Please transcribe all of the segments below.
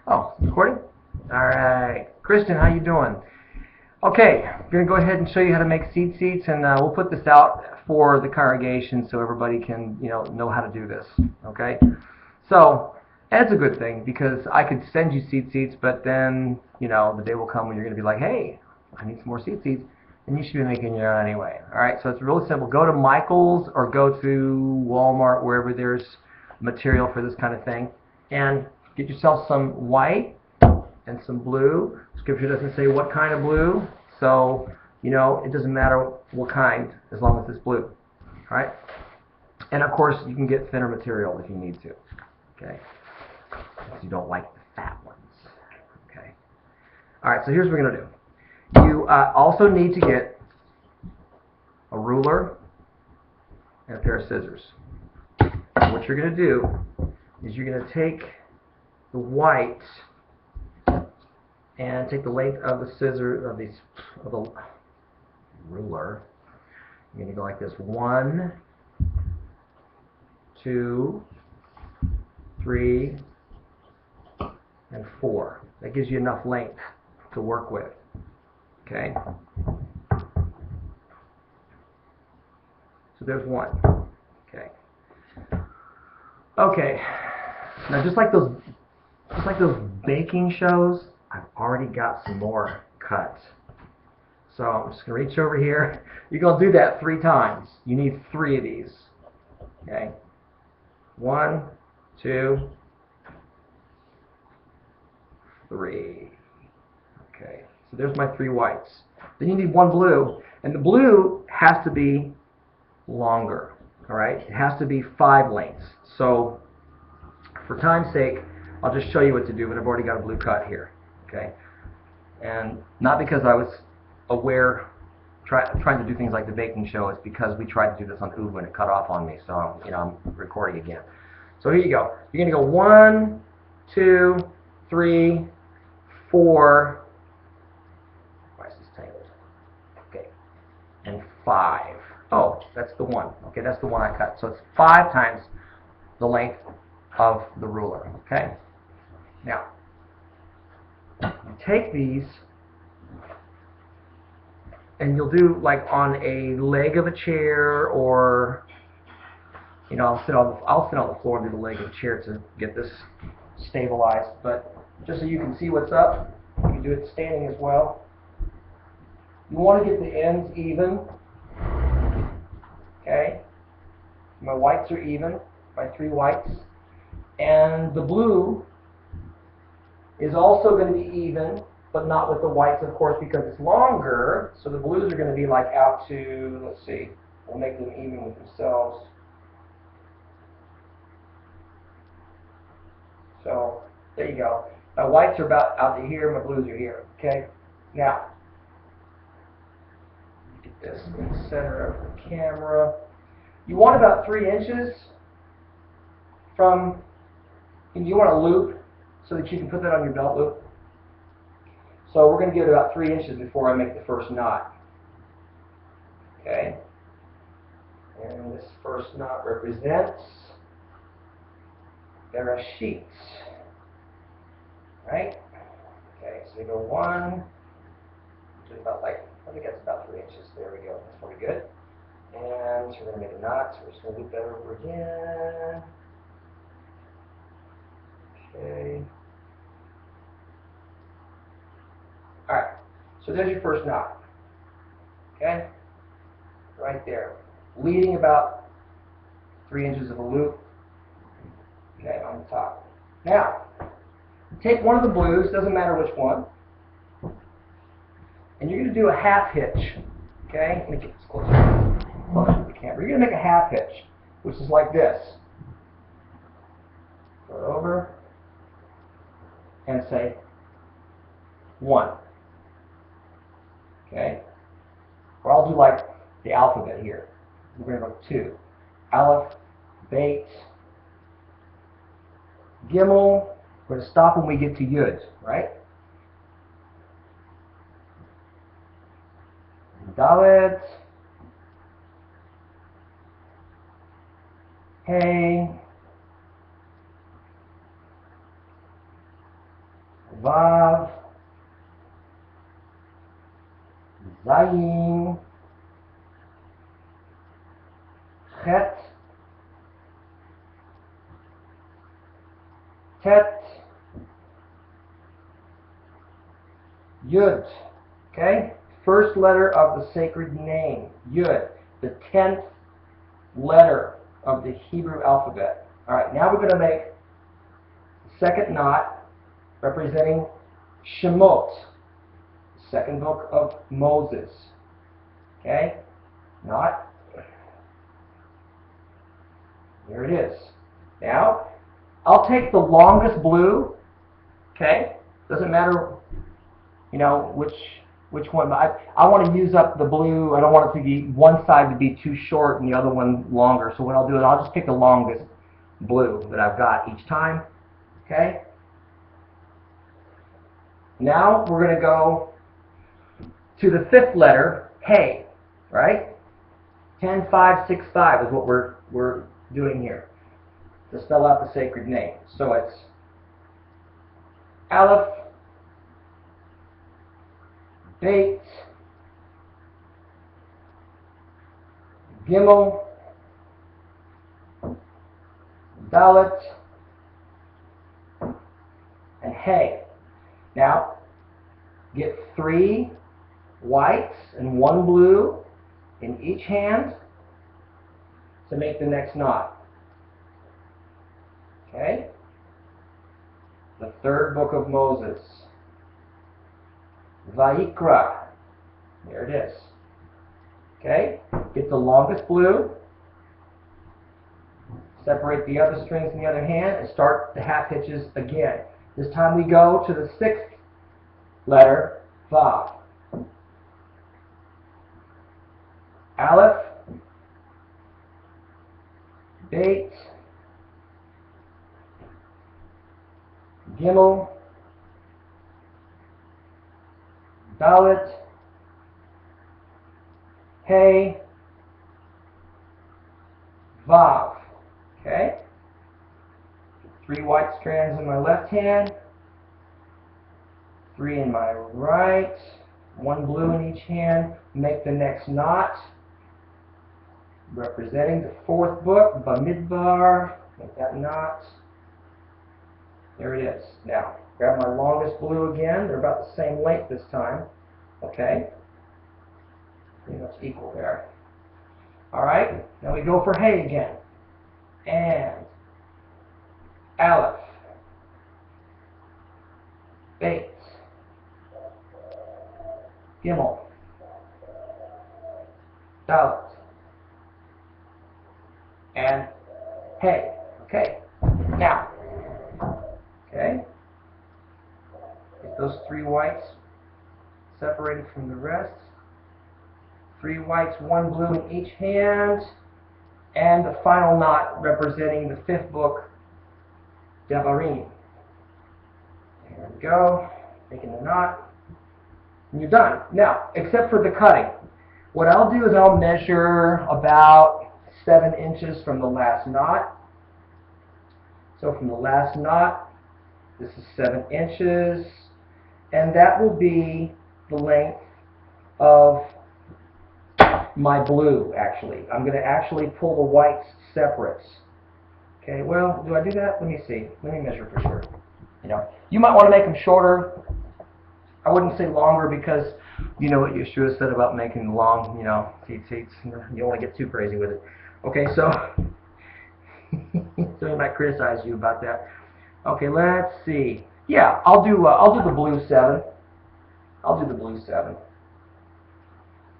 Oh, recording? Alright. Kristen, how you doing? Okay, I'm going to go ahead and show you how to make seed seats, and we'll put this out for the congregation so everybody can, know how to do this. Okay? So, that's a good thing because I could send you seed seats, but then, the day will come when you're going to be like, hey, I need some more seed seats, and you should be making your own anyway. Alright, so it's really simple. Go to Michael's or go to Walmart, wherever there's material for this kind of thing, and get yourself some white and some blue. Scripture doesn't say what kind of blue, so it doesn't matter what kind as long as it's blue. All right? And of course, you can get thinner material if you need to. Okay? If you don't like the fat ones. Okay? All right, so here's what we're going to do. You also need to get a ruler and a pair of scissors. What you're going to do is you're going to take the white and take the length of the scissors of the ruler. You're going to go like this: 1, 2, 3, and 4. That gives you enough length to work with. Okay. So there's one. Okay. Okay. Now just like those baking shows, I've already got some more cut. So I'm just going to reach over here. You're going to do that 3 times. You need 3 of these. Okay. 1, 2, 3. Okay. So there's my 3 whites. Then you need 1 blue. And the blue has to be longer. Alright? It has to be 5 lengths. So for time's sake, I'll just show you what to do, but I've already got a blue cut here. Okay, and not because I was aware trying to do things like the baking show. It's because we tried to do this on Uber and it cut off on me, so I'm recording again. So here you go. You're gonna go 1, 2, 3, 4. Why is this tangled? Okay, and 5. Oh, that's the one. Okay, that's the one I cut. So it's 5 times the length of the ruler. Okay. Now, you take these and you'll do like on a leg of a chair, or I'll sit on the floor and do the leg of a chair to get this stabilized. But just so you can see what's up, you can do it standing as well. You want to get the ends even. Okay. My whites are even. My 3 whites, and the blue is also going to be even, but not with the whites, of course, because it's longer. So the blues are going to be like out to, let's see, we'll make them even with themselves. So there you go. My whites are about out to here, my blues are here. Okay? Now, get this in the center of the camera. You want about 3 inches from, and you want a loop so that you can put that on your belt loop. So we're going to give it about 3 inches before I make the first knot. Okay? And this first knot represents their sheets. Right? Okay, so we go 1, to about I think that's about 3 inches. There we go. That's probably good. And so we're going to make a knot, so we're just going to loop that over again. Okay. Alright, so there's your first knot. Okay? Right there. Leading about 3 inches of a loop. Okay, on the top. Now, take one of the blues, doesn't matter which one, and you're going to do a half hitch. Okay? Let me get this closer to the camera. You're going to make a half hitch, which is like this. Go over and say 1. Okay? Or I'll do like the alphabet here. We're going to go 2. Aleph, Beit, Gimel. We're going to stop when we get to Yud, right? Dalet, Hey, Vav, Zayin, Chet, Tet, Yud. Okay? First letter of the sacred name, Yud. The 10th letter of the Hebrew alphabet. Alright, now we're going to make the second knot representing Shemot, the second book of Moses. Okay? Knot. There it is. Now, I'll take the longest blue. Okay? Doesn't matter, you know, which one. But I want to use up the blue. I don't want it to be one side to be too short and the other one longer. So what I'll do is I'll just pick the longest blue that I've got each time. Okay? Now we're going to go to the 5th letter, Hey, right? 10, 5, 6, 5 is what we're doing here to spell out the sacred name. So it's Aleph, Beit, Gimel, Dalet, and Hey. Now, get 3 whites and 1 blue in each hand to make the next knot. Okay? The 3rd book of Moses. Vayikra. There it is. Okay? Get the longest blue. Separate the other strings in the other hand and start the half hitches again. This time we go to the 6th letter, Vav. Aleph, Beit, Gimel, Dalet, Hey, Vav. Okay? 3 white strands in my left hand, 3 in my right, 1 blue in each hand. Make the next knot, representing the 4th book, Bamidbar. Make that knot. There it is. Now, grab my longest blue again. They're about the same length this time. Okay? Pretty much equal there. Alright, now we go for Hey again. And Aleph, Beit, Gimel, Dalet, and Hey. Okay. Now, okay, get those 3 whites separated from the rest. 3 whites, 1 blue in each hand, and the final knot representing the 5th book, Devarim. There we go, making the knot, and you're done. Now, except for the cutting, what I'll do is I'll measure about 7 inches from the last knot. So from the last knot, this is 7 inches, and that will be the length of my blue, actually. I'm going to actually pull the whites separate. Okay, well, do I do that? Let me see. Let me measure for sure. You know, you might want to make them shorter. I wouldn't say longer because you know what Yeshua said about making long, you know, seats. You don't want to get too crazy with it. Okay, so somebody might criticize you about that. Okay, let's see. Yeah, I'll do the blue 7. I'll do the blue 7.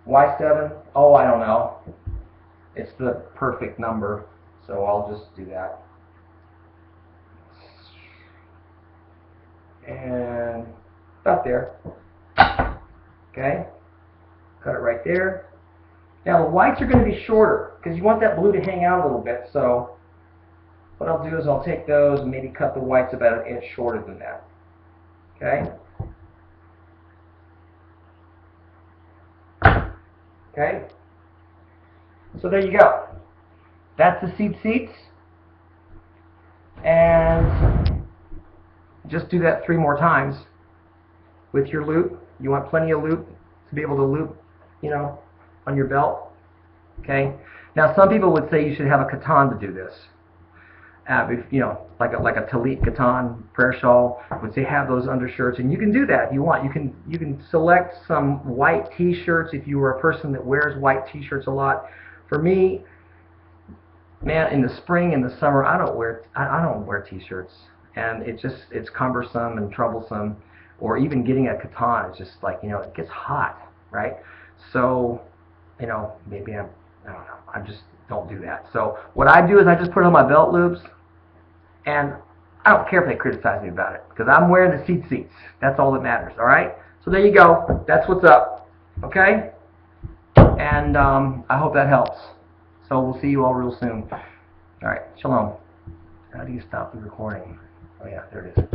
Why 7? Oh, I don't know. It's the perfect number, so I'll just do that. And about there. Okay? Cut it right there. Now the whites are going to be shorter because you want that blue to hang out a little bit, so what I'll do is I'll take those and maybe cut the whites about 1 inch shorter than that. Okay? Okay? So there you go. That's the seed seats. And just do that 3 more times with your loop. You want plenty of loop to be able to loop, you know, on your belt. Okay. Now some people would say you should have a katan to do this. If, you know, like a talit katan, prayer shawl, would say have those undershirts, and you can do that if you want. You can select some white T-shirts if you are a person that wears white T-shirts a lot. For me, man, in the spring and the summer, I don't wear T-shirts, and it's cumbersome and troublesome. Or even getting a katan is just like, you know, it gets hot, right? So, you know, maybe I don't know. I just don't do that. So what I do is I just put on my belt loops, and I don't care if they criticize me about it, because I'm wearing the seats. That's all that matters, all right? So there you go. That's what's up, okay? And I hope that helps. So we'll see you all real soon. All right, shalom. How do you stop the recording? Oh yeah, there it is.